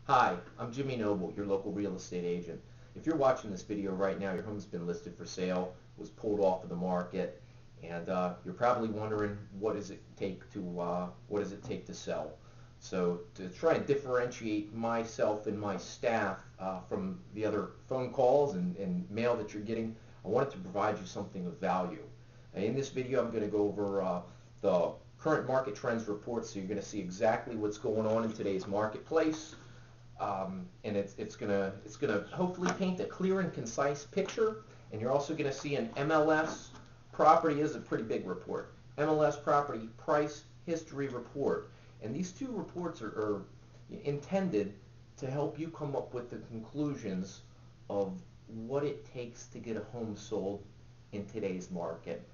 Hi, I'm Jimmy Noble, your local real estate agent. If you're watching this video right now, your home's been listed for sale, was pulled off of the market, and you're probably wondering what does it take to sell. So to try and differentiate myself and my staff from the other phone calls and mail that you're getting, I wanted to provide you something of value. In this video, I'm going to go over the current market trends report, so you're going to see exactly what's going on in today's marketplace. And it's gonna hopefully paint a clear and concise picture. And you're also gonna see an MLS property is a pretty big report. MLS property price history report. And these two reports are intended to help you come up with the conclusions of what it takes to get a home sold in today's market.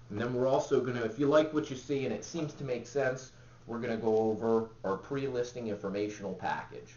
And then we're also gonna, if you like what you see and it seems to make sense, we're gonna go over our pre-listing informational package.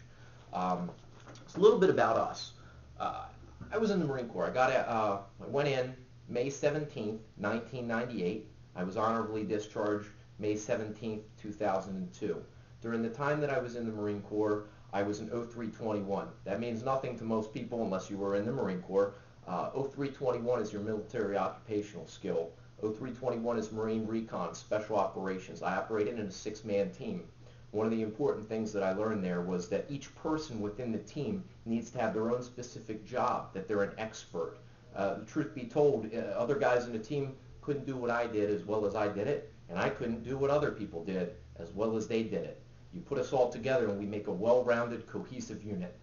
It's a little bit about us. I was in the Marine Corps. I went in May 17th, 1998. I was honorably discharged May 17th, 2002. During the time that I was in the Marine Corps, I was an 0321. That means nothing to most people unless you were in the Marine Corps. 0321 is your military occupational skill. 0321 is Marine Recon, Special Operations. I operated in a 6-man team. One of the important things that I learned there was that each person within the team needs to have their own specific job, that they're an expert. The truth be told, other guys in the team couldn't do what I did as well as I did it, and I couldn't do what other people did as well as they did it. You put us all together and we make a well-rounded, cohesive unit.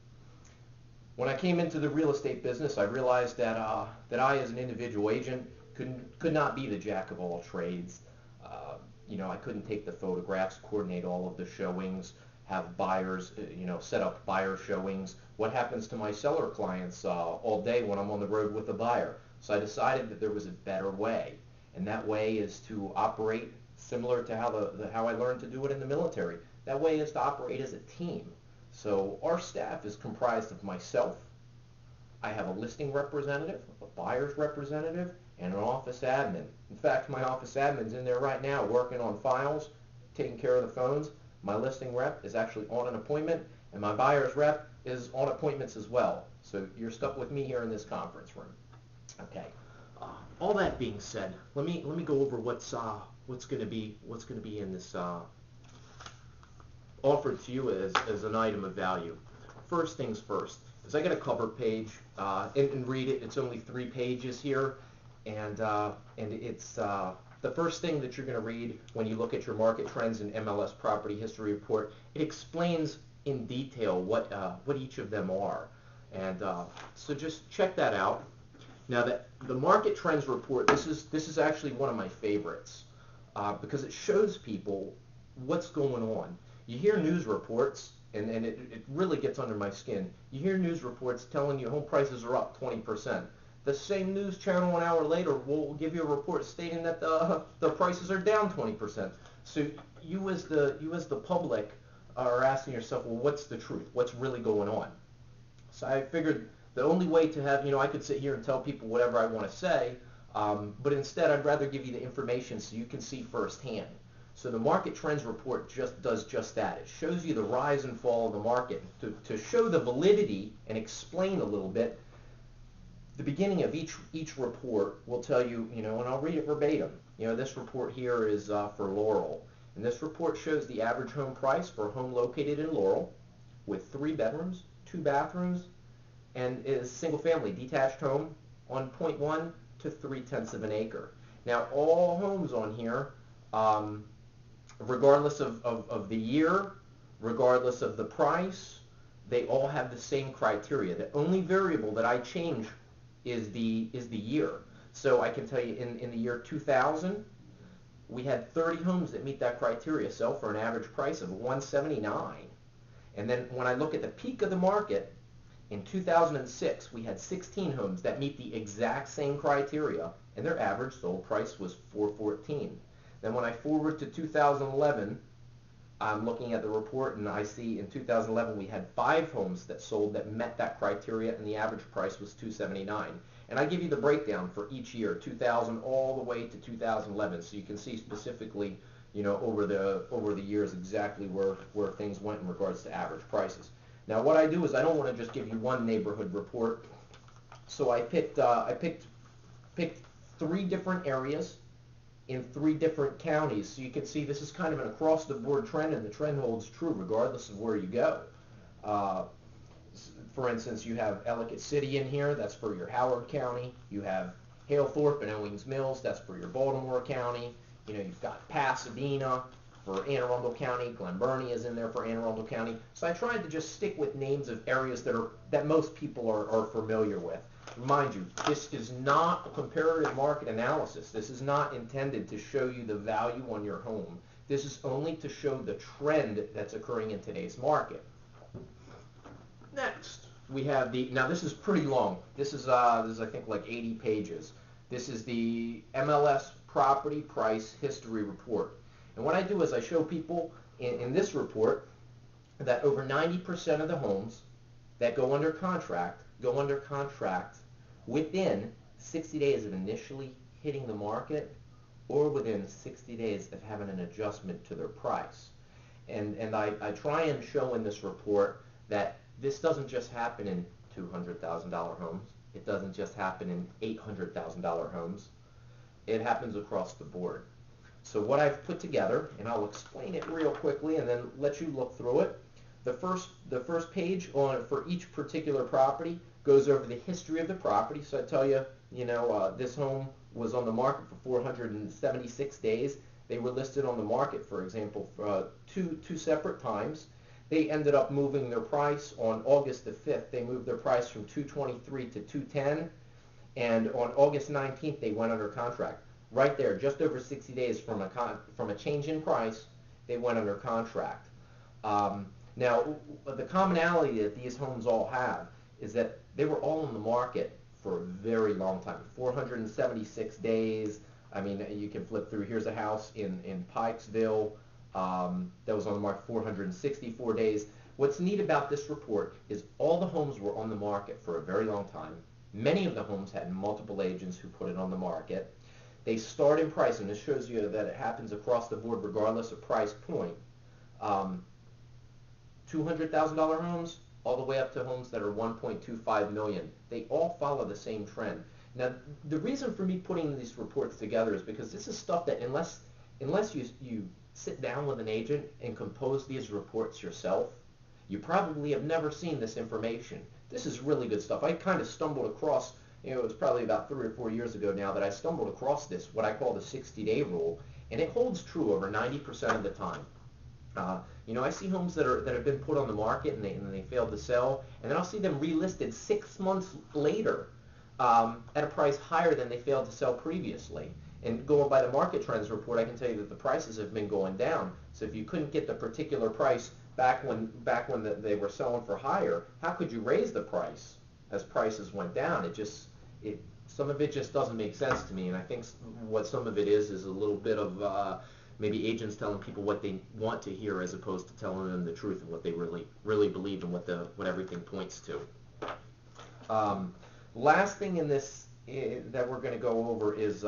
When I came into the real estate business, I realized that I, as an individual agent, could not be the jack of all trades. I couldn't take the photographs, coordinate all of the showings, have buyers, set up buyer showings. What happens to my seller clients all day when I'm on the road with a buyer? So I decided that there was a better way, and that way is to operate similar to how I learned to do it in the military. That way is to operate as a team. So our staff is comprised of myself. I have a listing representative, a buyer's representative, and an office admin. In fact, my office admin's in there right now working on files, taking care of the phones. My listing rep is actually on an appointment, and my buyer's rep is on appointments as well. So you're stuck with me here in this conference room. Okay. All that being said, let me go over what's going to be in this offered to you as an item of value. First things first, is I got a cover page and read it. It's only 3 pages here. And it's the first thing that you're going to read when you look at your market trends and MLS property history report. It explains in detail what each of them are, and so just check that out. Now, the market trends report, this is actually one of my favorites because it shows people what's going on. You hear news reports, and it really gets under my skin. You hear news reports telling you home prices are up 20%. The same news channel an hour later will give you a report stating that the prices are down 20%. So you as the public are asking yourself, well, what's the truth? What's really going on? So I figured the only way to have, I could sit here and tell people whatever I want to say, but instead I'd rather give you the information so you can see firsthand. So the market trends report does just that. It shows you the rise and fall of the market. To show the validity and explain a little bit, the beginning of each report will tell you, and I'll read it verbatim. This report here is for Laurel. And this report shows the average home price for a home located in Laurel with 3 bedrooms, 2 bathrooms, and is single-family detached home on 0.1 to 3/10 of an acre. Now, all homes on here, regardless of the year, regardless of the price, they all have the same criteria. The only variable that I change is the year. So I can tell you in the year 2000, we had 30 homes that meet that criteria, sell for an average price of $179. And then when I look at the peak of the market, in 2006, we had 16 homes that meet the exact same criteria, and their average sold price was $414. Then when I forward to 2011, I'm looking at the report and I see in 2011 we had 5 homes that sold that met that criteria, and the average price was $279. And I give you the breakdown for each year, 2000 all the way to 2011, so you can see specifically, over the years exactly where things went in regards to average prices. Now what I do is I don't want to just give you one neighborhood report, so I picked 3 different areas in 3 different counties. So you can see this is kind of an across-the-board trend, and the trend holds true regardless of where you go. For instance, you have Ellicott City in here, that's for your Howard County. You have Halethorpe and Owings Mills, that's for your Baltimore County. You know, you've got Pasadena for Anne Arundel County. Glen Burnie is in there for Anne Arundel County. So I tried to just stick with names of areas that most people are familiar with. Mind you, this is not a comparative market analysis. This is not intended to show you the value on your home. This is only to show the trend that's occurring in today's market. Next, we have now this is pretty long. This is I think like 80 pages. This is the MLS Property Price History Report. And what I do is I show people in this report that over 90% of the homes that go under contract within 60 days of initially hitting the market, or within 60 days of having an adjustment to their price. And I try and show in this report that this doesn't just happen in $200,000 homes. It doesn't just happen in $800,000 homes. It happens across the board. So what I've put together, and I'll explain it real quickly and then let you look through it. The first page for each particular property goes over the history of the property. So I tell you, this home was on the market for 476 days. They were listed on the market, for example, for two separate times. They ended up moving their price on August the 5th. They moved their price from $223 to $210, and on August 19th they went under contract. Right there, just over 60 days from a change in price, they went under contract. Now, the commonality that these homes all have is that they were all on the market for a very long time, 476 days. I mean, you can flip through. Here's a house in Pikesville that was on the market 464 days. What's neat about this report is all the homes were on the market for a very long time. Many of the homes had multiple agents who put it on the market. They start in price, and this shows you that it happens across the board regardless of price point. $200,000 homes all the way up to homes that are $1.25 million. They all follow the same trend. Now, the reason for me putting these reports together is because this is stuff that unless you sit down with an agent and compose these reports yourself, you probably have never seen this information. This is really good stuff. I kind of stumbled across, it was probably about 3 or 4 years ago now that I stumbled across this, what I call the 60-day rule, and it holds true over 90% of the time. I see homes that have been put on the market and they failed to sell, and then I'll see them relisted 6 months later at a price higher than they failed to sell previously. And going by the market trends report, I can tell you that the prices have been going down. So if you couldn't get the particular price back when they were selling for higher, how could you raise the price as prices went down? Some of it just doesn't make sense to me, and I think what some of it is a little bit of maybe agents telling people what they want to hear as opposed to telling them the truth and what they really believe and what everything points to. Last thing in this that we're going to go over is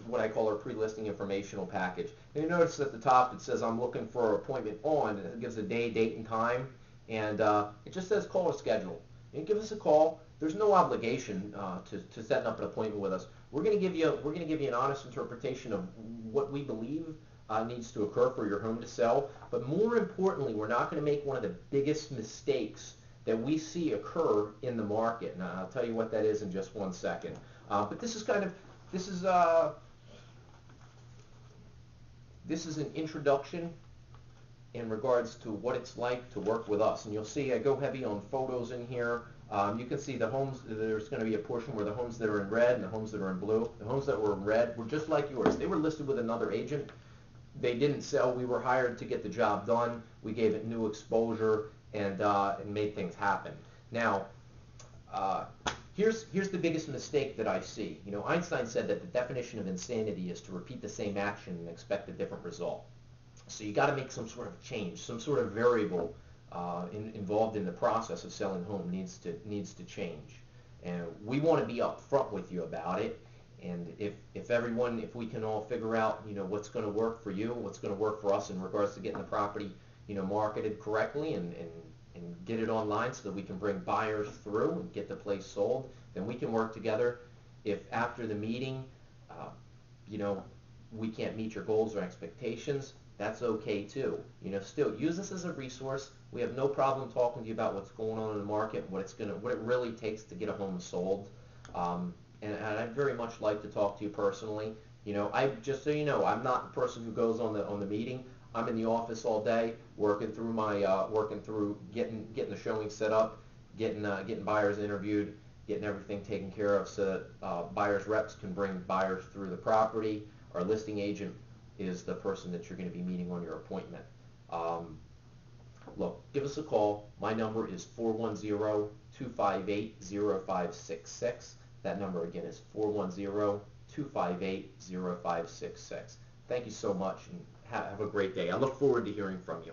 what I call our pre-listing informational package. And you notice at the top it says I'm looking for an appointment on, and it gives a day, date, and time, and it just says call or schedule. And give us a call. There's no obligation to setting up an appointment with us. We're going to give you an honest interpretation of what we believe needs to occur for your home to sell. But more importantly, we're not going to make one of the biggest mistakes that we see occur in the market. And I'll tell you what that is in just 1 second. But this is an introduction in regards to what it's like to work with us. And you'll see I go heavy on photos in here. You can see the homes, there's going to be a portion where the homes that are in red and the homes that are in blue. The homes that were in red were just like yours. They were listed with another agent. They didn't sell. We were hired to get the job done. We gave it new exposure and made things happen. Now, here's the biggest mistake that I see. Einstein said that the definition of insanity is to repeat the same action and expect a different result. So you got to make some sort of change, some sort of variable involved in the process of selling home needs to change. And we want to be upfront with you about it. And if we can all figure out, what's going to work for you, what's going to work for us in regards to getting the property, marketed correctly and get it online so that we can bring buyers through and get the place sold, then we can work together. If after the meeting, you know, we can't meet your goals or expectations, that's okay too. You know, still use this as a resource. We have no problem talking to you about what's going on in the market, what it really takes to get a home sold. And I'd very much like to talk to you personally. You know, just so you know, I'm not the person who goes on the meeting. I'm in the office all day, working through getting the showing set up, getting buyers interviewed, getting everything taken care of so that buyers reps can bring buyers through the property. Our listing agent is the person that you're going to be meeting on your appointment. Look, give us a call. My number is 410-258-0566. That number again is 410-258-0566. Thank you so much, and have a great day. I look forward to hearing from you.